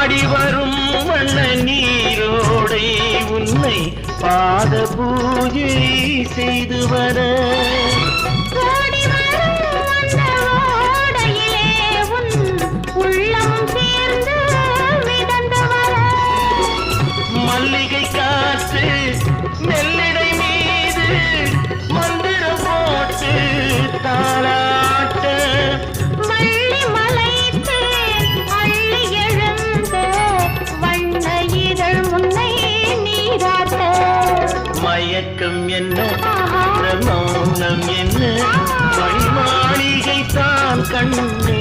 ஆடி வரும் வண்ண நீரோடை உன்னை பாத பூஜை செய்து வர மல்லிகை காற்று மெல்லிடை மீது மந்திரம் போட்டு தாளாட்ட வள்ளி மலைத்து அள்ளி எழுந்த வண்ண இதழ் முன்னை நீராட்ட மயக்கம் என்ன மௌனம் என்ன மணி மாளிகை தான் கண்ணே